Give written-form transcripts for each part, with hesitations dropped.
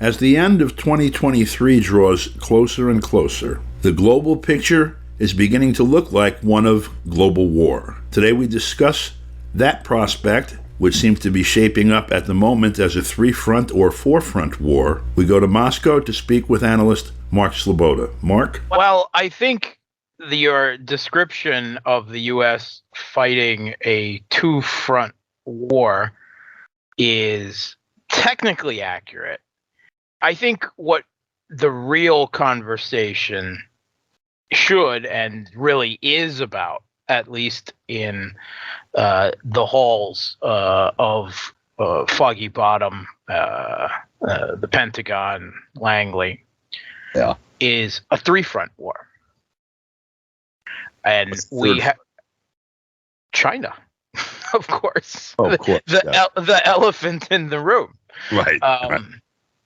As the end of 2023 draws closer and closer, the global picture is beginning to look like one of global war. Today we discuss that prospect, which seems to be shaping up at the moment as a three-front or four-front war. We go to Moscow to speak with analyst Mark Sleboda. Mark? Well, I think your description of the U.S. fighting a two-front war is technically accurate. I think what the real conversation should and really is about, at least in the halls of Foggy Bottom, the Pentagon, Langley, is a three-front war. And we have China, of course. Oh, of course. The elephant in the room. Right.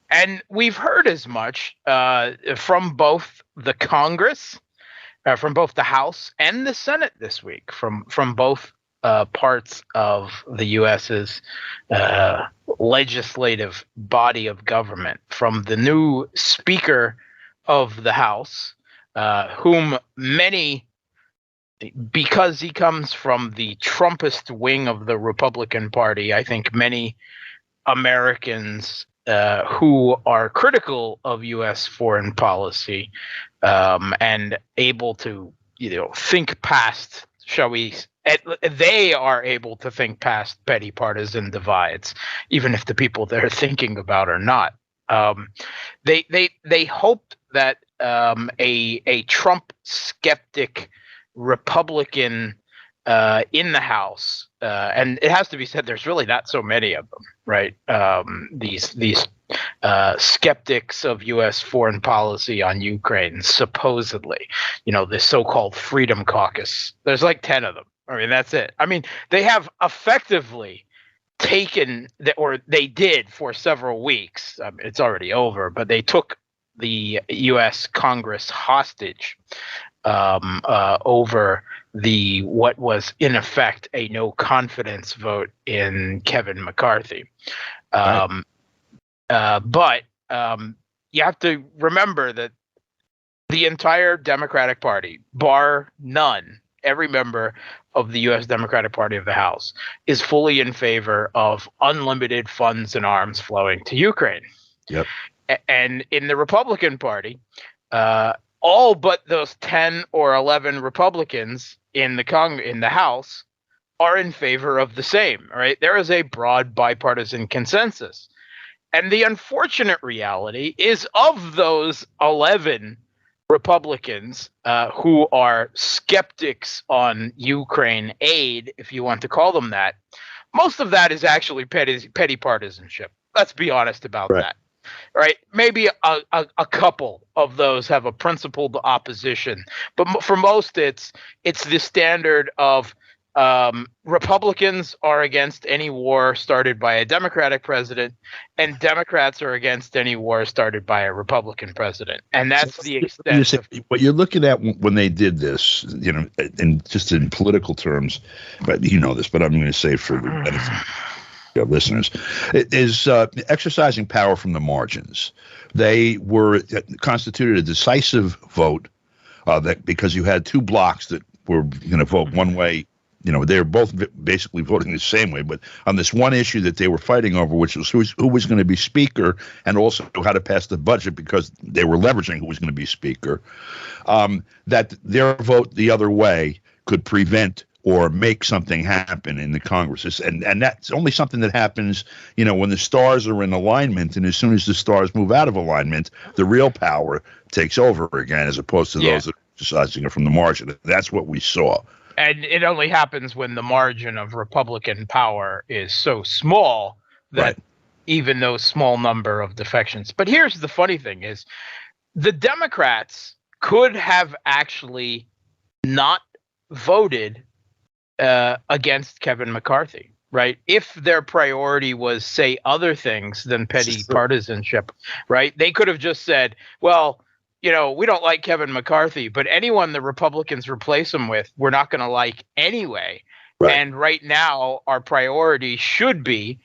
And we've heard as much from both the Congress, from both the House and the Senate this week, from both parts of the U.S.'s legislative body of government, from the new Speaker of the House, whom many, because he comes from the Trumpist wing of the Republican Party, I think many Americans who are critical of U.S. foreign policy and able to, think past, they are able to think past petty partisan divides, even if the people they're thinking about are not. They hoped that a Trump skeptic Republican in the House, and it has to be said, there's really not so many of them, right? These skeptics of U.S. foreign policy on Ukraine, supposedly, the so-called Freedom Caucus. There's like 10 of them. I mean, that's it. I mean, they have effectively taken, or they did for several weeks. I mean, it's already over, but they took the U.S. Congress hostage over what was in effect a no confidence vote in Kevin McCarthy. Right. But you have to remember that the entire Democratic Party, bar none, every member of the U.S. Democratic Party of the House, is fully in favor of unlimited funds and arms flowing to Ukraine. Yep. And in the Republican Party, all but those 10 or 11 Republicans in the House are in favor of the same, right? There is a broad bipartisan consensus. And the unfortunate reality is, of those 11 Republicans who are skeptics on Ukraine aid, if you want to call them that, most of that is actually petty partisanship. Let's be honest about that. Right? Maybe a couple of those have a principled opposition, but for most, it's the standard of Republicans are against any war started by a Democratic president, and Democrats are against any war started by a Republican president, and that's the extent. What you're looking at when they did this, in just in political terms, but this, but I'm going to say for the benefit of listeners, it is exercising power from the margins. They constituted a decisive vote that because you had two blocks that were going to vote one way. They're both basically voting the same way, but on this one issue that they were fighting over, which was who was going to be speaker, and also how to pass the budget, because they were leveraging who was going to be speaker, that their vote the other way could prevent or make something happen in the Congress. And that's only something that happens, when the stars are in alignment, and as soon as the stars move out of alignment, the real power takes over again, as opposed to those that are exercising it from the margin. That's what we saw. And it only happens when the margin of Republican power is so small that even those small number of defections. But here's the funny thing is, the Democrats could have actually not voted against Kevin McCarthy, right? If their priority was, say, other things than petty partisanship, right? They could have just said, well, we don't like Kevin McCarthy, but anyone the Republicans replace him with, we're not going to like anyway. Right. And right now, our priority should be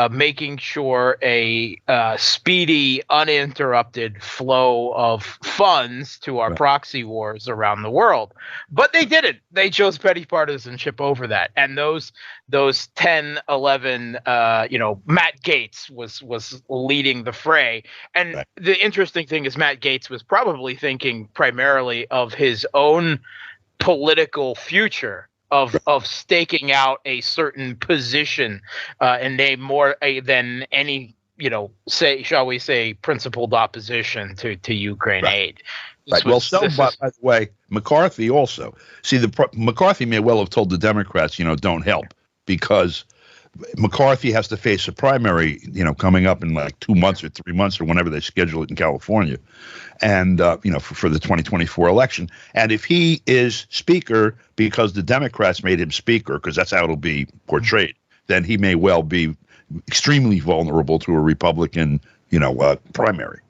making sure a speedy, uninterrupted flow of funds to our proxy wars around the world. But they didn't. They chose petty partisanship over that. And those 10, 11, Matt Gaetz was leading the fray. And the interesting thing is Matt Gaetz was probably thinking primarily of his own political future of staking out a certain position and they more than any shall we say principled opposition to Ukraine aid. Right. Well, by the way, McCarthy also. See, McCarthy may well have told the Democrats, don't help, because McCarthy has to face a primary, coming up in like 2 months or 3 months or whenever they schedule it in California, and for the 2024 election. And if he is speaker because the Democrats made him speaker, because that's how it'll be portrayed, then he may well be extremely vulnerable to a Republican, primary.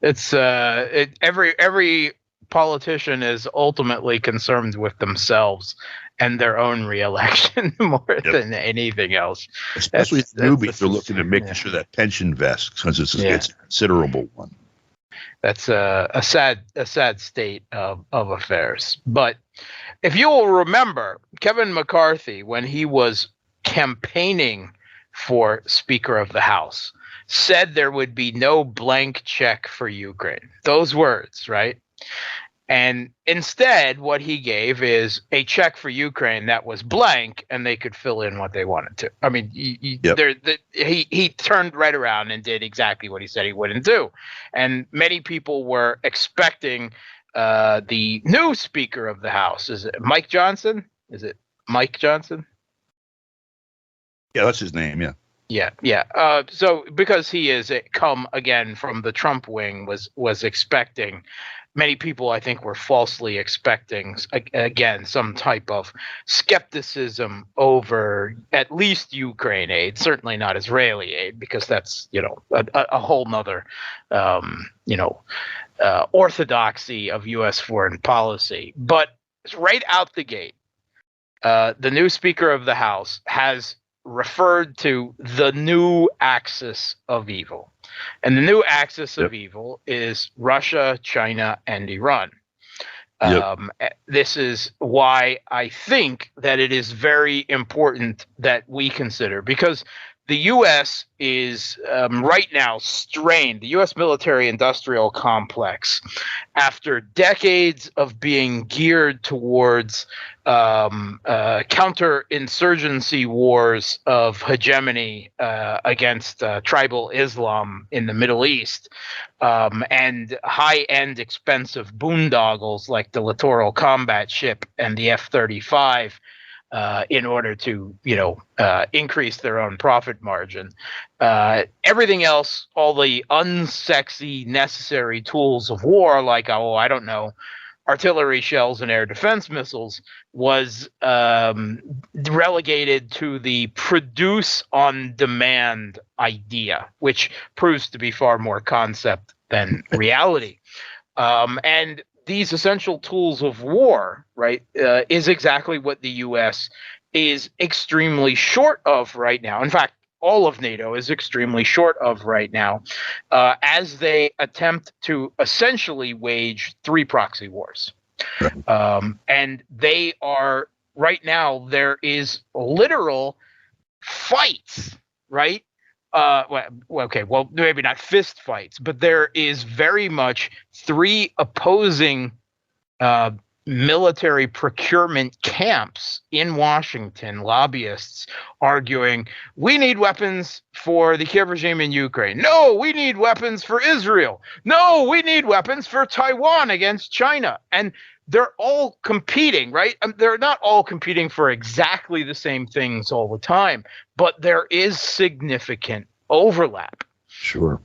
It's every politician is ultimately concerned with themselves and their own reelection more than anything else. Especially the newbies are looking at making sure that pension vests, because it's a considerable one. That's a sad state of affairs. But if you will remember, Kevin McCarthy, when he was campaigning for Speaker of the House, said there would be no blank check for Ukraine. Those words, right? And instead, what he gave is a check for Ukraine that was blank, and they could fill in what they wanted to. I mean, he turned right around and did exactly what he said he wouldn't do. And many people were expecting the new Speaker of the House. Is it Mike Johnson? Is it Mike Johnson? Yeah, that's his name, yeah. Yeah. So because he is come again from the Trump wing, was expecting. Many people, I think, were falsely expecting, again, some type of skepticism over at least Ukraine aid, certainly not Israeli aid, because that's, a whole nother, orthodoxy of U.S. foreign policy. But right out the gate, the new Speaker of the House has referred to the new axis of evil. And the new axis of evil is Russia, China, and Iran. This is why I think that it is very important that we consider, because the U.S. is right now strained, the U.S. military-industrial complex, after decades of being geared towards counterinsurgency wars of hegemony against tribal Islam in the Middle East, and high-end expensive boondoggles like the Littoral Combat Ship and the F-35, in order to, increase their own profit margin. Everything else, all the unsexy, necessary tools of war, like, artillery shells and air defense missiles, was relegated to the produce on demand idea, which proves to be far more concept than reality. And these essential tools of war, right, is exactly what the U.S. is extremely short of right now. In fact, all of NATO is extremely short of right now, as they attempt to essentially wage 3 proxy wars. And they are, right now, there is literal fights, right? Well, maybe not fist fights, but there is very much 3 opposing military procurement camps in Washington, lobbyists arguing, we need weapons for the Kiev regime in Ukraine. No, we need weapons for Israel. No, we need weapons for Taiwan against China. And they're all competing, right? They're not all competing for exactly the same things all the time, but there is significant overlap. Sure.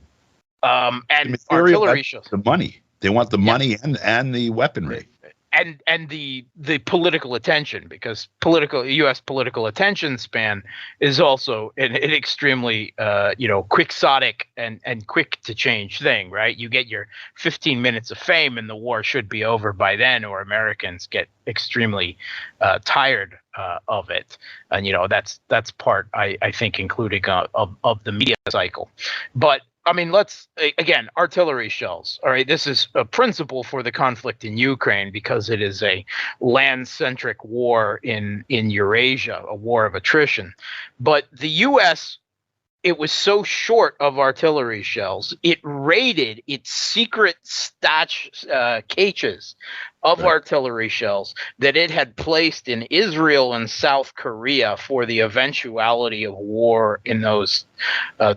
And artillery shells. The money. They want the money and the weaponry. and the political attention, because U.S. political attention span is also an extremely quixotic and quick to change thing, right? You get your 15 minutes of fame and the war should be over by then, or Americans get extremely tired of it. And that's part, I think, including of the media cycle. But I mean, again, artillery shells. All right, this is a principle for the conflict in Ukraine because it is a land-centric war in Eurasia, a war of attrition. But the U.S., it was so short of artillery shells, it raided its secret caches of artillery shells that it had placed in Israel and South Korea for the eventuality of war in those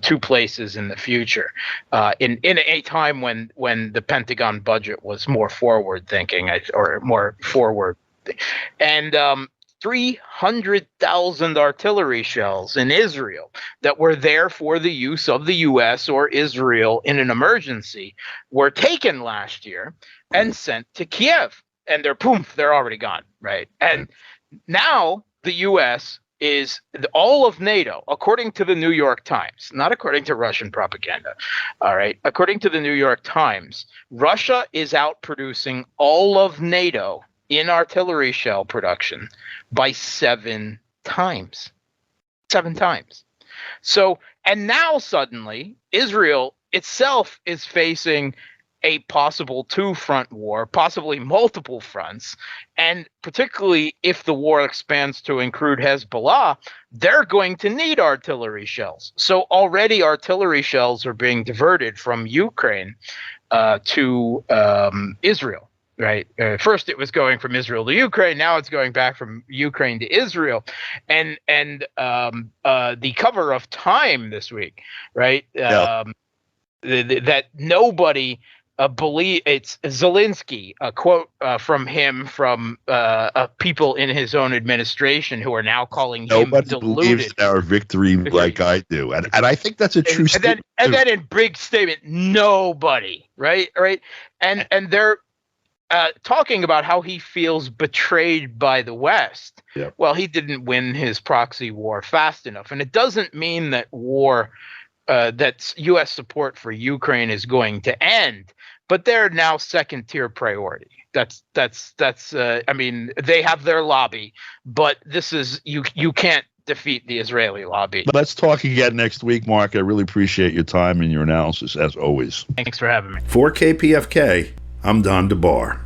two places in the future, in a time when the Pentagon budget was more forward-thinking, or more forward. And 300,000 artillery shells in Israel that were there for the use of the U.S. or Israel in an emergency were taken last year and sent to Kiev. And they're already gone, right? And now the U.S. is all of NATO, according to the New York Times, not according to Russian propaganda. All right. According to the New York Times, Russia is outproducing all of NATO in artillery shell production by 7 times. 7 times. So, and now suddenly Israel itself is facing a possible 2-front war, possibly multiple fronts, and particularly if the war expands to include Hezbollah, they're going to need artillery shells. So already artillery shells are being diverted from Ukraine to Israel. Right. First, it was going from Israel to Ukraine. Now it's going back from Ukraine to Israel, and the cover of Time this week, right? That nobody believe it's Zelensky. A quote from him from people in his own administration who are now calling him nobody deluded. believes in our victory like I do, and I think that's a true statement. And then in big statement, nobody. Right. And they're talking about how he feels betrayed by the West. Yep. Well, he didn't win his proxy war fast enough. And it doesn't mean that that U.S. support for Ukraine is going to end, but they're now second-tier priority. That's I mean, they have their lobby, but this is, you can't defeat the Israeli lobby. Let's talk again next week, Mark. I really appreciate your time and your analysis, as always. Thanks for having me. For KPFK, I'm Don DeBar.